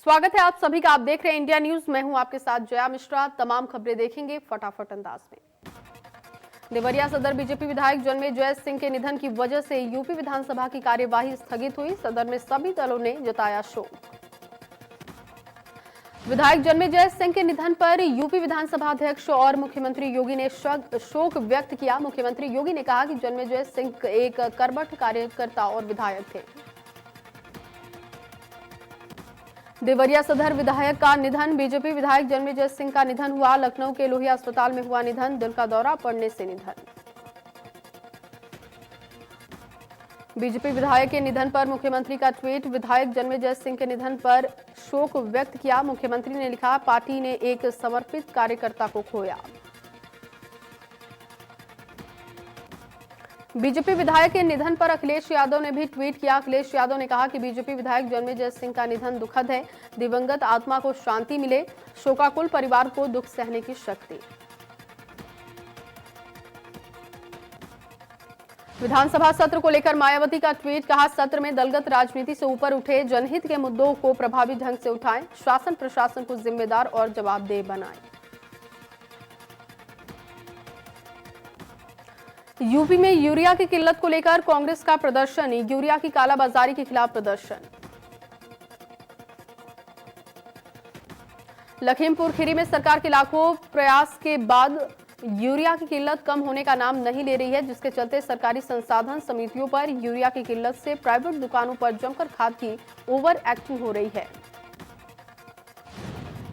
स्वागत है आप सभी का। आप देख रहे हैं इंडिया न्यूज। मैं हूं आपके साथ जया मिश्रा। तमाम खबरें देखेंगे फटाफट अंदाज में। देवरिया सदर बीजेपी विधायक जन्मेजय सिंह के निधन की वजह से यूपी विधानसभा की कार्यवाही स्थगित हुई। सदन में सभी दलों ने जताया शोक। विधायक जन्मेजय सिंह के निधन पर यूपी विधानसभा अध्यक्ष और मुख्यमंत्री योगी ने शोक व्यक्त किया। मुख्यमंत्री योगी ने कहा कि जन्मेजय सिंह एक कर्मठ कार्यकर्ता और विधायक थे। देवरिया सदर विधायक का निधन। बीजेपी विधायक जन्मेजय सिंह का निधन हुआ। लखनऊ के लोहिया अस्पताल में हुआ निधन। दिल का दौरा पड़ने से निधन। बीजेपी विधायक के निधन पर मुख्यमंत्री का ट्वीट। विधायक जन्मेजय सिंह के निधन पर शोक व्यक्त किया। मुख्यमंत्री ने लिखा, पार्टी ने एक समर्पित कार्यकर्ता को खोया। बीजेपी विधायक के निधन पर अखिलेश यादव ने भी ट्वीट किया। अखिलेश यादव ने कहा कि बीजेपी विधायक जन्मेजय सिंह का निधन दुखद है। दिवंगत आत्मा को शांति मिले। शोकाकुल परिवार को दुख सहने की शक्ति। विधानसभा सत्र को लेकर मायावती का ट्वीट। कहा, सत्र में दलगत राजनीति से ऊपर उठे जनहित के मुद्दों को प्रभावी ढंग से उठाएं। शासन प्रशासन को जिम्मेदार और जवाबदेह बनाएं। यूपी में यूरिया की किल्लत को लेकर कांग्रेस का प्रदर्शन। यूरिया की कालाबाजारी के खिलाफ प्रदर्शन। लखीमपुर खीरी में सरकार के लाखों प्रयास के बाद यूरिया की किल्लत कम होने का नाम नहीं ले रही है, जिसके चलते सरकारी संसाधन समितियों पर यूरिया की किल्लत से प्राइवेट दुकानों पर जमकर खाद की ओवर एक्टिंग हो रही है।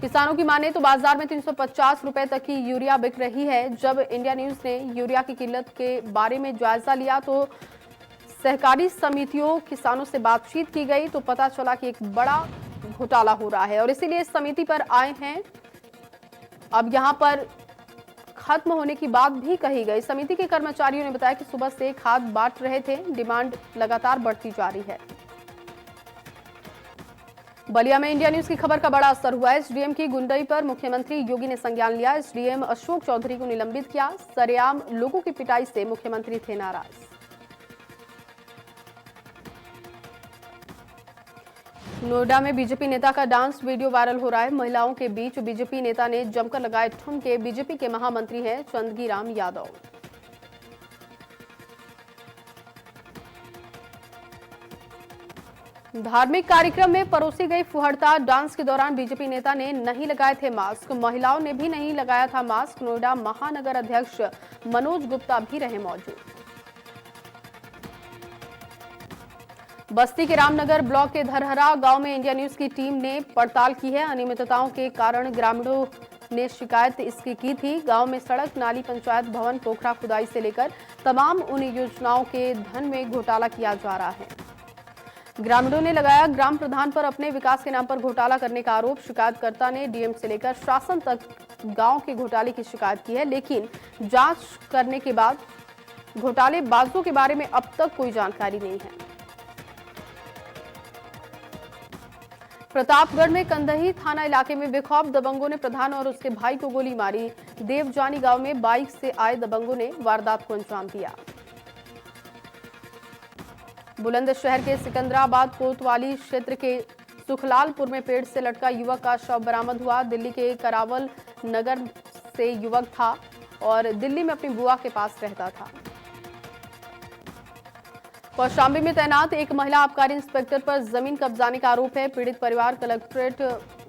किसानों की माने तो बाजार में 350 रुपए तक की यूरिया बिक रही है। जब इंडिया न्यूज ने यूरिया की किल्लत के बारे में जायजा लिया तो सहकारी समितियों किसानों से बातचीत की गई तो पता चला कि एक बड़ा घोटाला हो रहा है और इसीलिए इस समिति पर आए हैं। अब यहां पर खत्म होने की बात भी कही गई। समिति के कर्मचारियों ने बताया कि सुबह से खाद बांट रहे थे। डिमांड लगातार बढ़ती जा रही है। बलिया में इंडिया न्यूज की खबर का बड़ा असर हुआ। एसडीएम की गुंडई पर मुख्यमंत्री योगी ने संज्ञान लिया। एसडीएम अशोक चौधरी को निलंबित किया। सरेआम लोगों की पिटाई से मुख्यमंत्री थे नाराज। नोएडा में बीजेपी नेता का डांस वीडियो वायरल हो रहा है। महिलाओं के बीच बीजेपी नेता ने जमकर लगाए ठुमके। बीजेपी के महामंत्री हैं चंदगीराम यादव। धार्मिक कार्यक्रम में परोसी गई फुहड़ता। डांस के दौरान बीजेपी नेता ने नहीं लगाए थे मास्क। महिलाओं ने भी नहीं लगाया था मास्क। नोएडा महानगर अध्यक्ष मनोज गुप्ता भी रहे मौजूद। बस्ती के रामनगर ब्लॉक के धरहरा गांव में इंडिया न्यूज की टीम ने पड़ताल की है। अनियमितताओं के कारण ग्रामीणों ने शिकायत इसकी की थी। गांव में सड़क, नाली, पंचायत भवन, पोखरा खुदाई से लेकर तमाम उन योजनाओं के धन में घोटाला किया जा रहा है। ग्रामीणों ने लगाया ग्राम प्रधान पर अपने विकास के नाम पर घोटाला करने का आरोप। शिकायतकर्ता ने डीएम से लेकर शासन तक गांव के घोटाले की शिकायत की है, लेकिन जांच करने के बाद घोटालेबाजों के बारे में अब तक कोई जानकारी नहीं है। प्रतापगढ़ में कंदही थाना इलाके में बेखौफ दबंगों ने प्रधान और उसके भाई को गोली मारी। देवजानी गांव में बाइक से आए दबंगों ने वारदात को अंजाम दिया। बुलंदशहर के सिकंदराबाद कोतवाली क्षेत्र के सुखलालपुर में पेड़ से लटका युवक का शव बरामद हुआ। दिल्ली के करावल नगर से युवक था और दिल्ली में अपनी बुआ के पास रहता था। कौशाम्बी में तैनात एक महिला आबकारी इंस्पेक्टर पर जमीन कब्जाने का आरोप है। पीड़ित परिवार कलेक्ट्रेट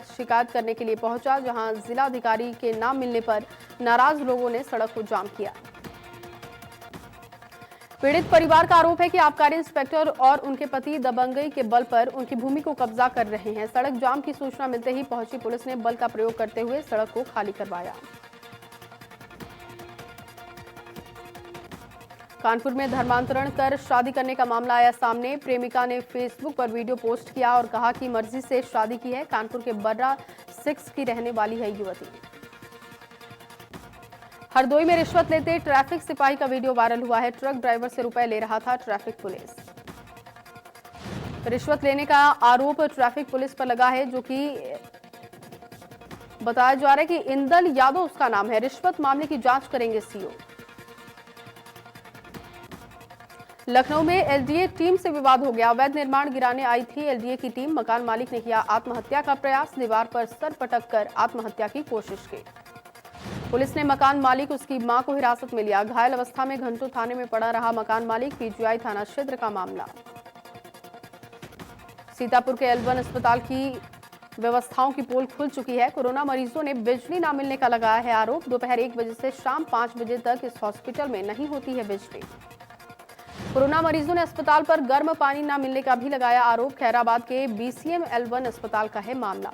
शिकायत करने के लिए पहुंचा, जहां जिलाधिकारी के नाम मिलने पर नाराज लोगों ने सड़क को जाम किया। पीड़ित परिवार का आरोप है कि आबकारी इंस्पेक्टर और उनके पति दबंगई के बल पर उनकी भूमि को कब्जा कर रहे हैं। सड़क जाम की सूचना मिलते ही पहुंची पुलिस ने बल का प्रयोग करते हुए सड़क को खाली करवाया। कानपुर में धर्मांतरण कर शादी करने का मामला आया सामने। प्रेमिका ने फेसबुक पर वीडियो पोस्ट किया और कहा कि मर्जी से शादी की है। कानपुर के बर्रा 6 की रहने वाली है युवती। हरदोई में रिश्वत लेते ट्रैफिक सिपाही का वीडियो वायरल हुआ है। ट्रक ड्राइवर से रुपए ले रहा था ट्रैफिक पुलिस। रिश्वत लेने का आरोप ट्रैफिक पुलिस पर लगा है, जो कि बताया जा रहा है कि इंदल यादव उसका नाम है। रिश्वत मामले की जांच करेंगे सीओ। लखनऊ में एलडीए टीम से विवाद हो गया। अवैध निर्माण गिराने आई थी एलडीए की टीम। मकान मालिक ने किया आत्महत्या का प्रयास, दीवार पर सर पटक कर आत्महत्या की कोशिश की। पुलिस ने मकान मालिक उसकी मां को हिरासत में लिया। घायल अवस्था में घंटों थाने में पड़ा रहा मकान मालिक। पीजीआई थाना क्षेत्र का मामला। सीतापुर के L1 अस्पताल की व्यवस्थाओं की पोल खुल चुकी है। कोरोना मरीजों ने बिजली न मिलने का लगाया है आरोप। दोपहर 1 बजे से शाम 5 बजे तक इस हॉस्पिटल में नहीं होती है बिजली। कोरोना मरीजों ने अस्पताल पर गर्म पानी न मिलने का भी लगाया आरोप। खैराबाद के BCM L1 अस्पताल का है मामला।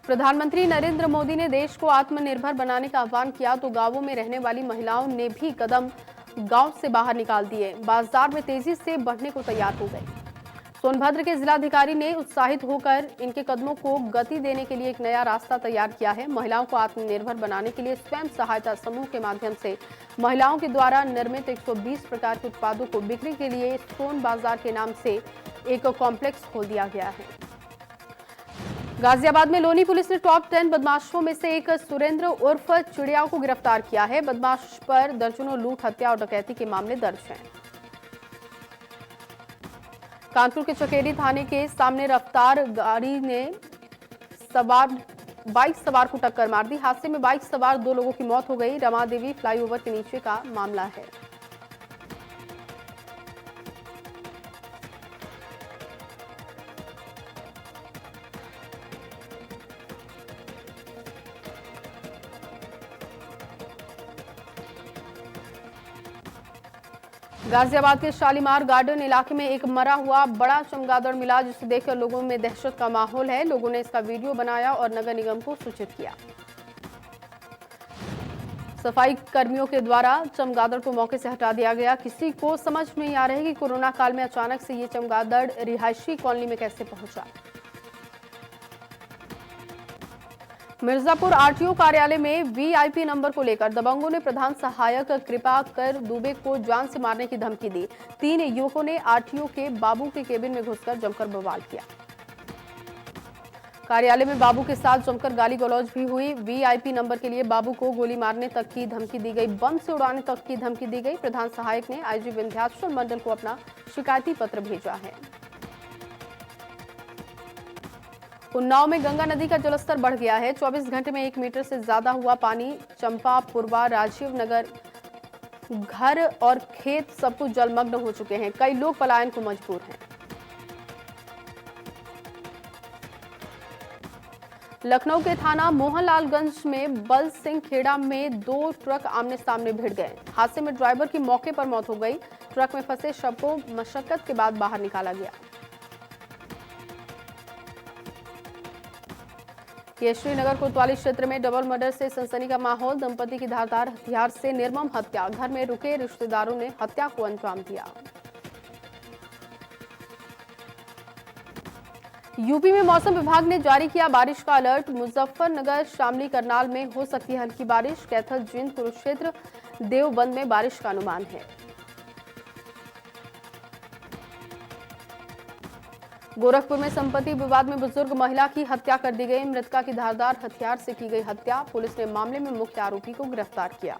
प्रधानमंत्री नरेंद्र मोदी ने देश को आत्मनिर्भर बनाने का आह्वान किया तो गांवों में रहने वाली महिलाओं ने भी कदम गांव से बाहर निकाल दिए। बाजार में तेजी से बढ़ने को तैयार हो गए। सोनभद्र के जिलाधिकारी ने उत्साहित होकर इनके कदमों को गति देने के लिए एक नया रास्ता तैयार किया है। महिलाओं को आत्मनिर्भर बनाने के लिए स्वयं सहायता समूह के माध्यम से महिलाओं के द्वारा निर्मित 120 प्रकार के उत्पादों को बिक्री के लिए सोन बाजार के नाम से एक कॉम्प्लेक्स खोल दिया गया है। गाजियाबाद में लोनी पुलिस ने टॉप 10 बदमाशों में से एक सुरेंद्र उर्फ चिड़िया को गिरफ्तार किया है। बदमाश पर दर्जनों लूट, हत्या और डकैती के मामले दर्ज हैं। कानपुर के चकेरी थाने के सामने रफ्तार गाड़ी ने बाइक सवार को टक्कर मार दी। हादसे में बाइक सवार 2 लोगों की मौत हो गई। रमा देवी फ्लाईओवर के नीचे का मामला है। गाजियाबाद के शालीमार गार्डन इलाके में एक मरा हुआ बड़ा चमगादड़ मिला, जिसे देखकर लोगों में दहशत का माहौल है। लोगों ने इसका वीडियो बनाया और नगर निगम को सूचित किया। सफाई कर्मियों के द्वारा चमगादड़ को मौके से हटा दिया गया। किसी को समझ नहीं आ रहा है कि कोरोना काल में अचानक से ये चमगादड़ रिहायशी कॉलोनी में कैसे पहुंचा। मिर्जापुर आरटीओ कार्यालय में वीआईपी नंबर को लेकर दबंगों ने प्रधान सहायक कृपा कर दुबे को जान से मारने की धमकी दी। 3 युवकों ने आरटीओ के बाबू के केबिन में घुसकर जमकर बवाल किया। कार्यालय में बाबू के साथ जमकर गाली गलौज भी हुई। वीआईपी नंबर के लिए बाबू को गोली मारने तक की धमकी दी गई, बम से उड़ाने तक की धमकी दी गई। प्रधान सहायक ने आईजी विंध्याचल मंडल को अपना शिकायती पत्र भेजा है। उन्नाव में गंगा नदी का जलस्तर बढ़ गया है। 24 घंटे में 1 मीटर से ज्यादा हुआ पानी। चंपा, पूर्वा, राजीव नगर, घर और खेत सब कुछ जलमग्न हो चुके हैं। कई लोग पलायन को मजबूर हैं। लखनऊ के थाना मोहनलालगंज में बल सिंह खेड़ा में 2 ट्रक आमने सामने भिड़ गए। हादसे में ड्राइवर की मौके पर मौत हो गई। ट्रक में फंसे शव को मशक्कत के बाद बाहर निकाला गया। केशरी नगर कोतवाली क्षेत्र में डबल मर्डर से सनसनी का माहौल। दंपति की धारदार हथियार से निर्मम हत्या। घर में रुके रिश्तेदारों ने हत्या को अंजाम दिया। यूपी में मौसम विभाग ने जारी किया बारिश का अलर्ट। मुजफ्फरनगर, शामली, करनाल में हो सकती है हल्की बारिश। कैथल, जींद, कुरुक्षेत्र, देवबंद में बारिश का अनुमान है। गोरखपुर में संपत्ति विवाद में बुजुर्ग महिला की हत्या कर दी गई। मृतका की धारदार हथियार से की गई हत्या। पुलिस ने मामले में मुख्य आरोपी को गिरफ्तार किया।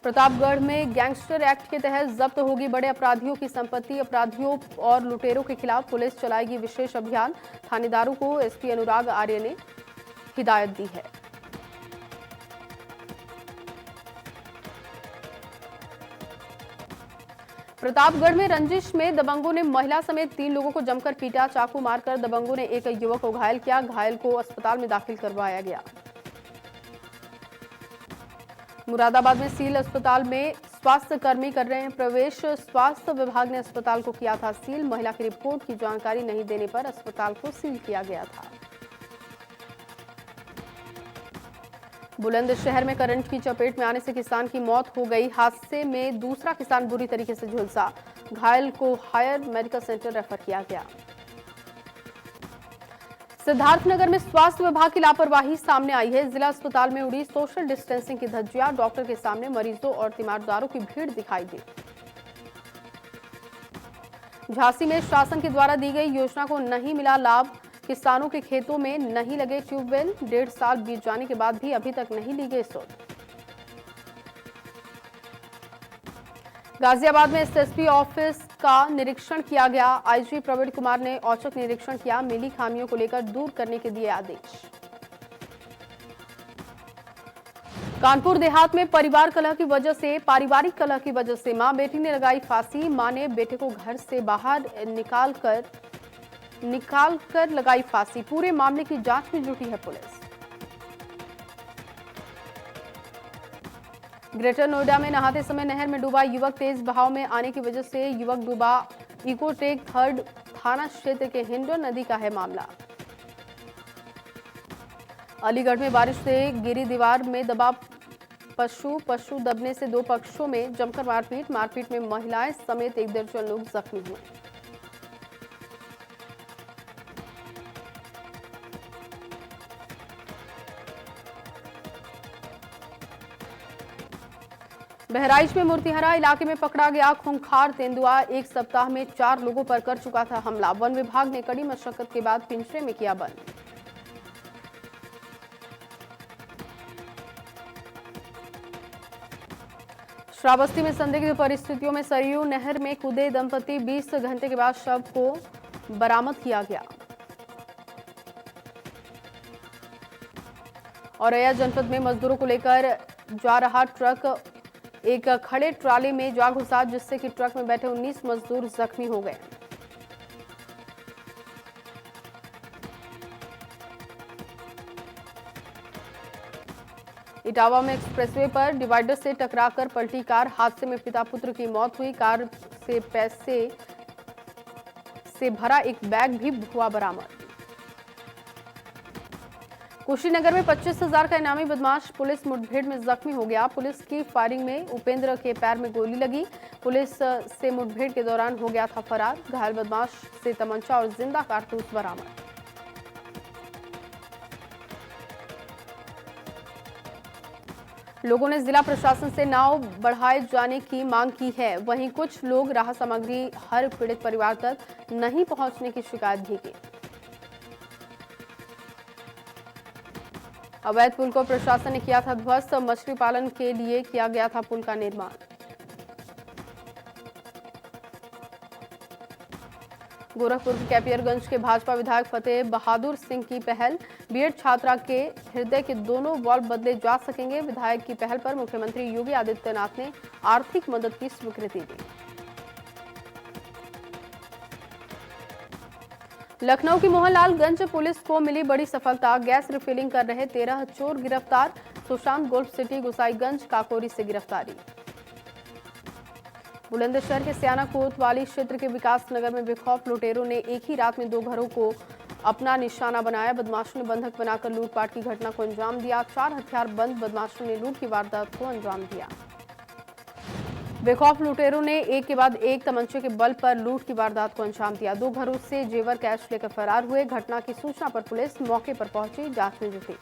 प्रतापगढ़ में गैंगस्टर एक्ट के तहत जब्त होगी बड़े अपराधियों की संपत्ति। अपराधियों और लुटेरों के खिलाफ पुलिस चलाएगी विशेष अभियान। थानेदारों को एसपी अनुराग आर्य ने हिदायत दी है। प्रतापगढ़ में रंजिश में दबंगों ने महिला समेत 3 लोगों को जमकर पीटा। चाकू मारकर दबंगों ने एक युवक को घायल किया। घायल को अस्पताल में दाखिल करवाया गया। मुरादाबाद में सील अस्पताल में स्वास्थ्य कर्मी कर रहे हैं प्रवेश। स्वास्थ्य विभाग ने अस्पताल को किया था सील। महिला की रिपोर्ट की जानकारी नहीं देने पर अस्पताल को सील किया गया था। बुलंदशहर में करंट की चपेट में आने से किसान की मौत हो गई। हादसे में दूसरा किसान बुरी तरीके से झुलसा। घायल को हायर मेडिकल सेंटर रेफर किया गया। सिद्धार्थनगर में स्वास्थ्य विभाग की लापरवाही सामने आई है। जिला अस्पताल में उड़ी सोशल डिस्टेंसिंग की धज्जियां। डॉक्टर के सामने मरीजों और तीमारदारों की भीड़ दिखाई दी। झांसी में शासन के द्वारा दी गई योजना को नहीं मिला लाभ। किसानों के खेतों में नहीं लगे ट्यूबवेल, 1.5 साल बीत जाने के बाद भी अभी तक नहीं ली गई सुध। गाजियाबाद में एसएसपी ऑफिस का निरीक्षण किया गया। आईजी प्रवीण कुमार ने औचक निरीक्षण किया, मिली खामियों को लेकर दूर करने के दिए आदेश। कानपुर देहात में पारिवारिक कलह की वजह से मां बेटी ने लगाई फांसी। मां ने बेटे को घर से बाहर निकाल कर लगाई फांसी। पूरे मामले की जांच में जुटी है पुलिस। ग्रेटर नोएडा में नहाते समय नहर में डूबा युवक, तेज बहाव में आने की वजह से युवक डूबा। इकोटेक थर्ड थाना क्षेत्र के हिंडन नदी का है मामला। अलीगढ़ में बारिश से गिरी दीवार में दबा पशु दबने से 2 पक्षों में जमकर मारपीट में महिलाएं समेत 1 दर्जन लोग जख्मी हुए। बहराइच में मूर्तिहरा इलाके में पकड़ा गया खूंखार तेंदुआ। 1 सप्ताह में 4 लोगों पर कर चुका था हमला। वन विभाग ने कड़ी मशक्कत के बाद पिंजरे में किया बंद। श्रावस्ती में संदिग्ध परिस्थितियों में सरयू नहर में कूदे दंपति, 20 घंटे के बाद शव को बरामद किया गया। औरैया जनपद में मजदूरों को लेकर जा रहा ट्रक एक खड़े ट्राली में जा घुसा, जिससे कि ट्रक में बैठे 19 मजदूर जख्मी हो गए। इटावा में एक्सप्रेसवे पर डिवाइडर से टकराकर पलटी कार। हादसे में पिता पुत्र की मौत हुई। कार से पैसे से भरा एक बैग भी हुआ बरामद। कुशीनगर में 25,000 का इनामी बदमाश पुलिस मुठभेड़ में जख्मी हो गया। पुलिस की फायरिंग में उपेंद्र के पैर में गोली लगी। पुलिस से मुठभेड़ के दौरान हो गया था फरार। घायल बदमाश से तमंचा और जिंदा कारतूस बरामद। लोगों ने जिला प्रशासन से नाव बढ़ाए जाने की मांग की है। वहीं कुछ लोग राहत सामग्री हर पीड़ित परिवार तक नहीं पहुंचने की शिकायत भी की। अवैध पुल को प्रशासन ने किया था ध्वस्त। मछली पालन के लिए किया गया था पुल का निर्माण। गोरखपुर के कैपियरगंज के भाजपा विधायक फतेह बहादुर सिंह की पहल। बीएड छात्रा के हृदय के दोनों वाल्व बदले जा सकेंगे। विधायक की पहल पर मुख्यमंत्री योगी आदित्यनाथ ने आर्थिक मदद की स्वीकृति दी। लखनऊ की मोहनलालगंज पुलिस को मिली बड़ी सफलता। गैस रिफिलिंग कर रहे 13 चोर गिरफ्तार। सुशांत गोल्फ सिटी गोसाईगंज काकोरी से गिरफ्तारी। बुलंदशहर के सियाना कोतवाली क्षेत्र के विकास नगर में बेखौफ लुटेरों ने एक ही रात में 2 घरों को अपना निशाना बनाया। बदमाशों ने बंधक बनाकर लूटपाट की घटना को अंजाम दिया। 4 हथियार बंद बदमाशों ने लूट की वारदात को अंजाम दिया। बेखौफ लुटेरों ने एक के बाद एक तमंचे के बल पर लूट की वारदात को अंजाम दिया। 2 घरों से जेवर कैश लेकर फरार हुए। घटना की सूचना पर पुलिस मौके पर पहुंची, जांच में जुटी।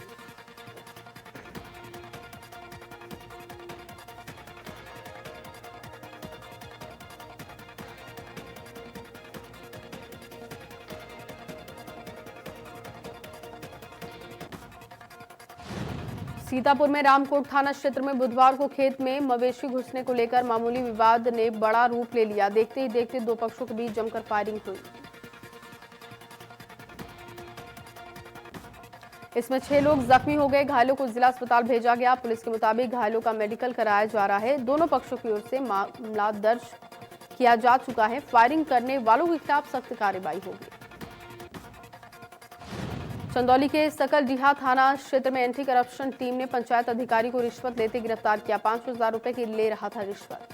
सीतापुर में रामकोट थाना क्षेत्र में बुधवार को खेत में मवेशी घुसने को लेकर मामूली विवाद ने बड़ा रूप ले लिया। देखते ही देखते 2 पक्षों के बीच जमकर फायरिंग हुई। इसमें 6 लोग जख्मी हो गए। घायलों को जिला अस्पताल भेजा गया। पुलिस के मुताबिक घायलों का मेडिकल कराया जा रहा है। दोनों पक्षों की ओर से मामला दर्ज किया जा चुका है। फायरिंग करने वालों के खिलाफ सख्त कार्रवाई होगी। चंदौली के सकलडीहा थाना क्षेत्र में एंटी करप्शन टीम ने पंचायत अधिकारी को रिश्वत लेते गिरफ्तार किया। 5,000 रुपए की ले रहा था रिश्वत।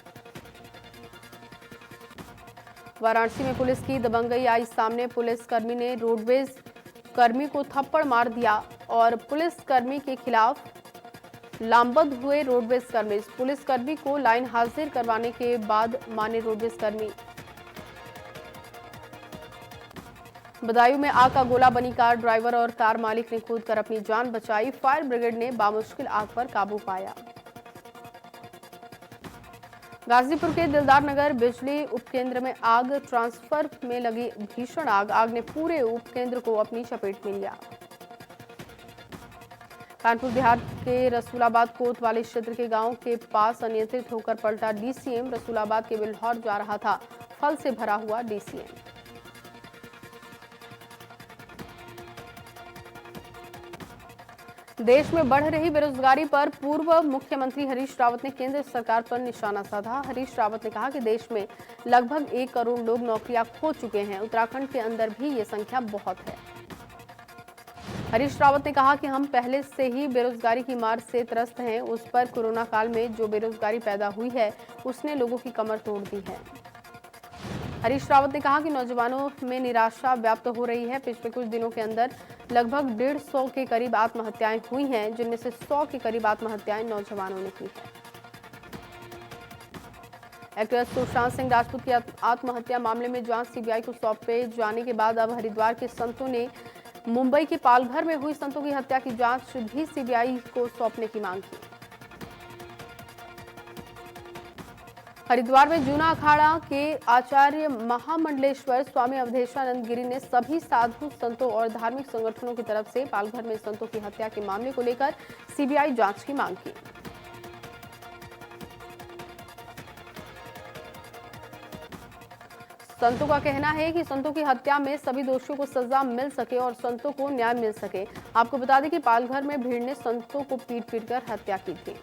वाराणसी में पुलिस की दबंगई आई सामने। पुलिस कर्मी ने रोडवेज कर्मी को थप्पड़ मार दिया और पुलिस कर्मी के खिलाफ लामबंद हुए रोडवेज कर्मी। पुलिस कर्मी को लाइन हाजिर करवाने के बाद माने रोडवेज कर्मी। बदायूं में आग का गोला बनी कार। ड्राइवर और कार मालिक ने कूदकर अपनी जान बचाई। फायर ब्रिगेड ने बामुश्किल आग पर काबू पाया। गाजीपुर के दिलदार नगर बिजली उपकेंद्र में आग, ट्रांसफर में लगी भीषण आग ने पूरे उपकेंद्र को अपनी चपेट में लिया। कानपुर देहात के रसूलाबाद कोतवाली क्षेत्र के गांव के पास अनियंत्रित होकर पलटा डीसीएम। रसूलाबाद के बिल्हौर जा रहा था फल से भरा हुआ डीसीएम। देश में बढ़ रही बेरोजगारी पर पूर्व मुख्यमंत्री हरीश रावत ने केंद्र सरकार पर निशाना साधा। हरीश रावत ने कहा कि देश में लगभग 1 करोड़ लोग नौकरियां खो चुके हैं। उत्तराखंड के अंदर भी ये संख्या बहुत है। हरीश रावत ने कहा कि हम पहले से ही बेरोजगारी की मार से त्रस्त हैं। उस पर कोरोना काल में जो बेरोजगारी पैदा हुई है उसने लोगों की कमर तोड़ दी है। हरीश रावत ने कहा कि नौजवानों में निराशा व्याप्त हो रही है। पिछले कुछ दिनों के अंदर लगभग 150 के करीब आत्महत्याएं हुई हैं, जिनमें से 100 के करीब आत्महत्याएं नौजवानों ने की है। एक्टर सुशांत सिंह राजपूत की आत्महत्या मामले में जांच सीबीआई को सौंपे जाने के बाद अब हरिद्वार के संतों ने मुंबई के पालघर में हुई संतों की हत्या की जांच भी सीबीआई को सौंपने की मांग की। हरिद्वार में जूना अखाड़ा के आचार्य महामंडलेश्वर स्वामी अवधेशानंद गिरी ने सभी साधु संतों और धार्मिक संगठनों की तरफ से पालघर में संतों की हत्या के मामले को लेकर सीबीआई जांच की मांग की। संतों का कहना है कि संतों की हत्या में सभी दोषियों को सजा मिल सके और संतों को न्याय मिल सके। आपको बता दें कि पालघर में भीड़ ने संतों को पीट कर हत्या की थी।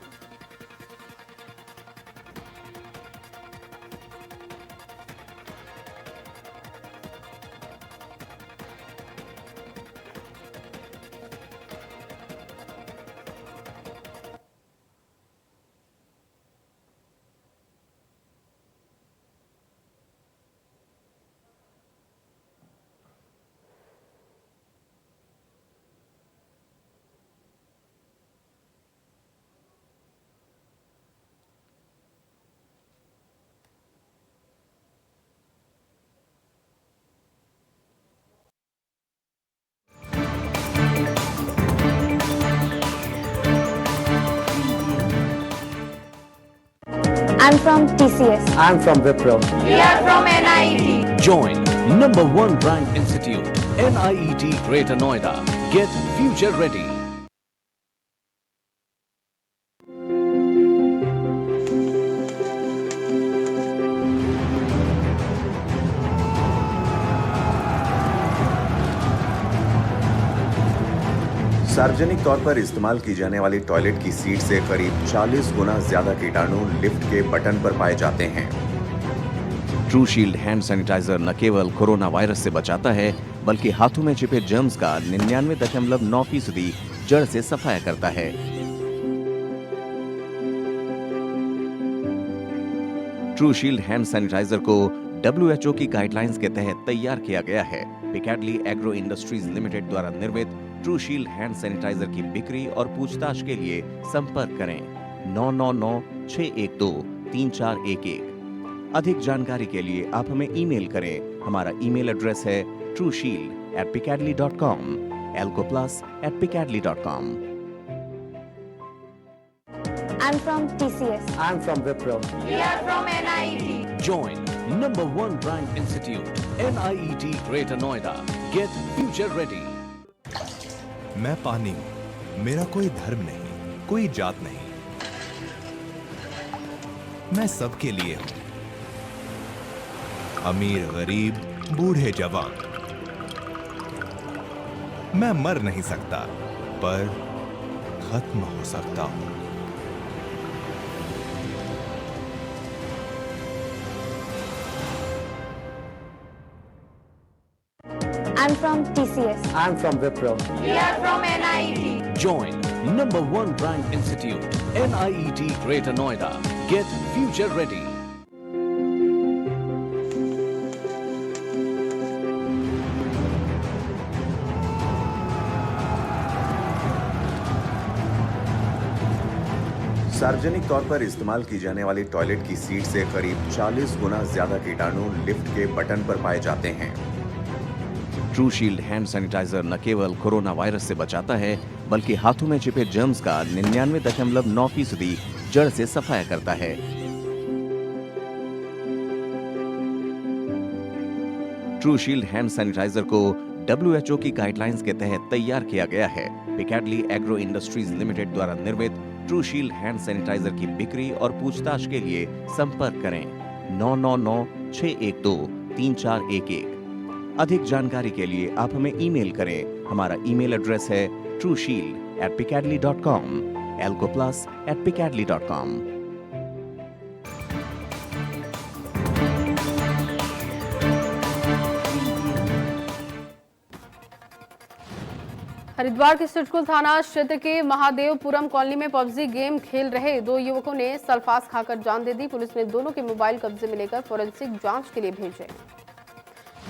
I'm from TCS. I'm from Wipro. We are from NIET. Join #1 ranked institute, NIET Greater Noida. Get future ready. सार्वजनिक तौर पर इस्तेमाल की जाने वाली टॉयलेट की सीट से करीब 40 गुना ज्यादा कीटाणु लिफ्ट के बटन पर पाए जाते हैं। ट्रू शील्ड हैंड सैनिटाइजर न केवल कोरोना वायरस से बचाता है, बल्कि हाथों में छिपे जर्म्स का 99.9% जड़ से सफाया करता है। ट्रू शील्ड हैंड सैनिटाइजर को WHO की गाइडलाइंस के तहत तैयार किया गया है। पिकैडली एग्रो इंडस्ट्रीज लिमिटेड द्वारा निर्मित ट्रू शील्ड हैंड सैनिटाइजर की बिक्री और पूछताछ के लिए संपर्क करें 9996123411। अधिक जानकारी के लिए आप हमें ईमेल करें। हमारा ईमेल एड्रेस है trueshield@picadly.com, elcoplas@picadly.com। I'm from TCS. I'm from Wipro. We are from NIET. Join #1 ranked institute, NIET Greater Noida. Get future ready. मैं पानी हूं, मेरा कोई धर्म नहीं, कोई जात नहीं, मैं सबके लिए हूं। अमीर गरीब बूढ़े जवान, मैं मर नहीं सकता पर खत्म हो सकता हूं। I'm from TCS. I'm from Wipro. We are from NIET. Join #1 ranked institute, NIET Greater Noida. Get future ready. सार्वजनिक तौर पर इस्तेमाल की जाने वाली टॉयलेट की सीट से करीब 40 गुना ज्यादा कीटाणु लिफ्ट के बटन पर पाए जाते हैं। ट्रू शील्ड हैंड सैनिटाइजर न केवल कोरोना वायरस से बचाता है, बल्कि हाथों में छिपे जर्म्स का 99.9% जड़ से सफाया करता है। ट्रूशील्ड हैंड सैनिटाइजर को WHO की गाइडलाइंस के तहत तैयार किया गया है। पिकैडली एग्रो इंडस्ट्रीज लिमिटेड द्वारा निर्मित ट्रूशील्ड हैंड सैनिटाइजर की बिक्री और पूछताछ के लिए संपर्क करें 9996123411। अधिक जानकारी के लिए आप हमें ईमेल करें। हमारा ईमेल एड्रेस है trueshield@picadly.com, alcoplus@picadly.com। हरिद्वार के सिडकुल थाना क्षेत्र के महादेवपुरम कॉलोनी में पबजी गेम खेल रहे 2 युवकों ने सल्फास खाकर जान दे दी। पुलिस ने दोनों के मोबाइल कब्जे में लेकर फोरेंसिक जांच के लिए भेजे।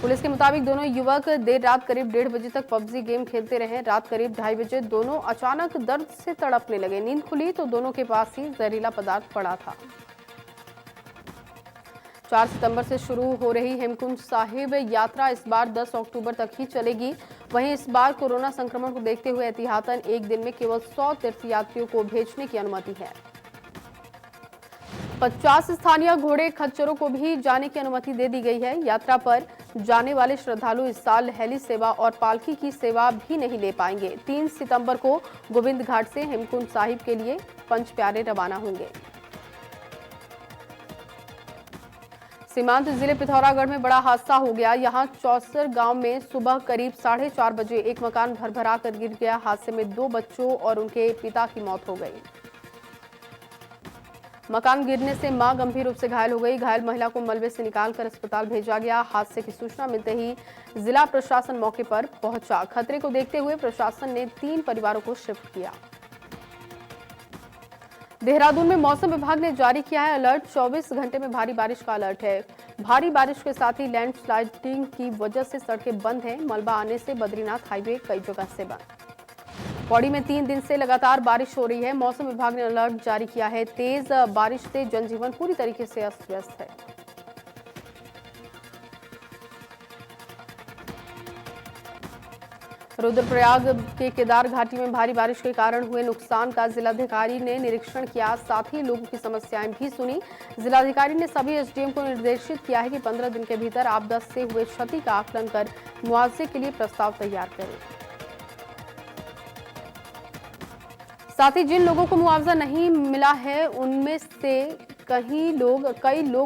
पुलिस के मुताबिक दोनों युवक देर रात करीब 1:30 बजे तक पबजी गेम खेलते रहे। रात करीब 2:30 बजे दोनों अचानक दर्द से तड़पने लगे। नींद खुली तो दोनों के पास ही जहरीला पदार्थ पड़ा था। 4 सितंबर से शुरू हो रही हेमकुंड साहिब यात्रा इस बार 10 अक्टूबर तक ही चलेगी। वहीं इस बार कोरोना संक्रमण को देखते हुए एहतियातन एक दिन में केवल 100 तीर्थयात्रियों को भेजने की अनुमति है। 50 स्थानीय घोड़े खच्चरों को भी जाने की अनुमति दे दी गई है। यात्रा पर जाने वाले श्रद्धालु इस साल हेली सेवा और पालकी की सेवा भी नहीं ले पाएंगे। 3 सितंबर को गोविंद घाट से हेमकुंड साहिब के लिए 5 प्यारे रवाना होंगे। सीमांत जिले पिथौरागढ़ में बड़ा हादसा हो गया। यहां चौसर गांव में सुबह करीब 4:30 बजे एक मकान भरभरा कर गिर गया। हादसे में 2 बच्चों और उनके पिता की मौत हो गई। मकान गिरने से मां गंभीर रूप से घायल हो गई। घायल महिला को मलबे से निकालकर अस्पताल भेजा गया। हादसे की सूचना मिलते ही जिला प्रशासन मौके पर पहुंचा। खतरे को देखते हुए प्रशासन ने 3 परिवारों को शिफ्ट किया। देहरादून में मौसम विभाग ने जारी किया है अलर्ट। 24 घंटे में भारी बारिश का अलर्ट है। भारी बारिश के साथ ही लैंडस्लाइडिंग की वजह से सड़कें बंद हैं। मलबा आने से बद्रीनाथ हाईवे कई जगह से बंद। पौड़ी में 3 दिन से लगातार बारिश हो रही है। मौसम विभाग ने अलर्ट जारी किया है। तेज बारिश से जनजीवन पूरी तरीके से अस्त व्यस्त है। रुद्रप्रयाग के केदार घाटी में भारी बारिश के कारण हुए नुकसान का जिलाधिकारी ने निरीक्षण किया। साथ ही लोगों की समस्याएं भी सुनी। जिलाधिकारी ने सभी एसडीएम को निर्देशित किया है कि 15 दिन के भीतर आपदा से हुए क्षति का आकलन कर मुआवजे के लिए प्रस्ताव तैयार करें। साथ ही जिन लोगों को मुआवजा नहीं मिला है उनमें से कई लोग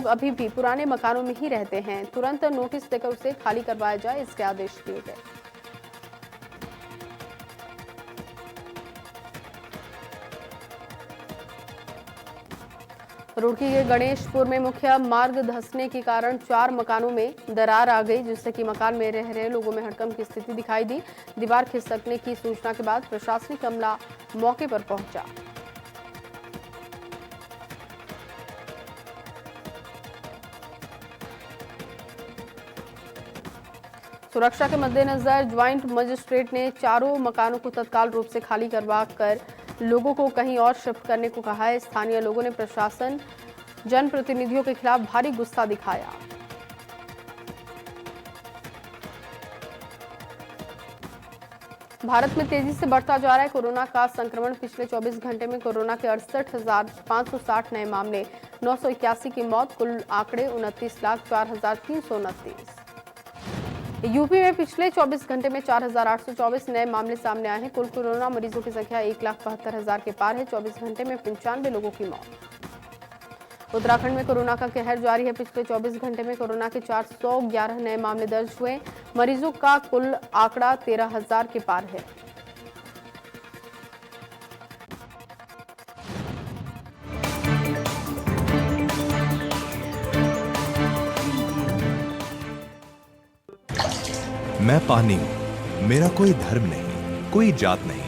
अभी भी पुराने मकानों में ही रहते हैं। तुरंत नोटिस देकर उसे खाली करवाया जाए, इसके आदेश दिए गए। रुड़की के गणेशपुर में मुख्य मार्ग धंसने के कारण 4 मकानों में दरार आ गई, जिससे कि मकान में रह रहे लोगों में हड़कंप की स्थिति दिखाई दी। दीवार खिसकने की सूचना के बाद प्रशासनिक अमला मौके पर पहुंचा। सुरक्षा के मद्देनजर ज्वाइंट मजिस्ट्रेट ने चारों मकानों को तत्काल रूप से खाली करवा कर लोगों को कहीं और शिफ्ट करने को कहा है। स्थानीय लोगों ने प्रशासन जनप्रतिनिधियों के खिलाफ भारी गुस्सा दिखाया। भारत में तेजी से बढ़ता जा रहा है कोरोना का संक्रमण। पिछले 24 घंटे में कोरोना के 68,560 नए मामले, 981 की मौत, कुल आंकड़े 29,04,329। यूपी में पिछले 24 घंटे में 4,824 नए मामले सामने आए हैं। कुल कोरोना मरीजों की संख्या 1,72,000 के पार है। 24 घंटे में 95 लोगों की मौत। उत्तराखंड में कोरोना का कहर जारी है। पिछले 24 घंटे में कोरोना के 411 नए मामले दर्ज हुए। मरीजों का कुल आंकड़ा 13,000 के पार है। मैं पानी हूं, मेरा कोई धर्म नहीं, कोई जात नहीं,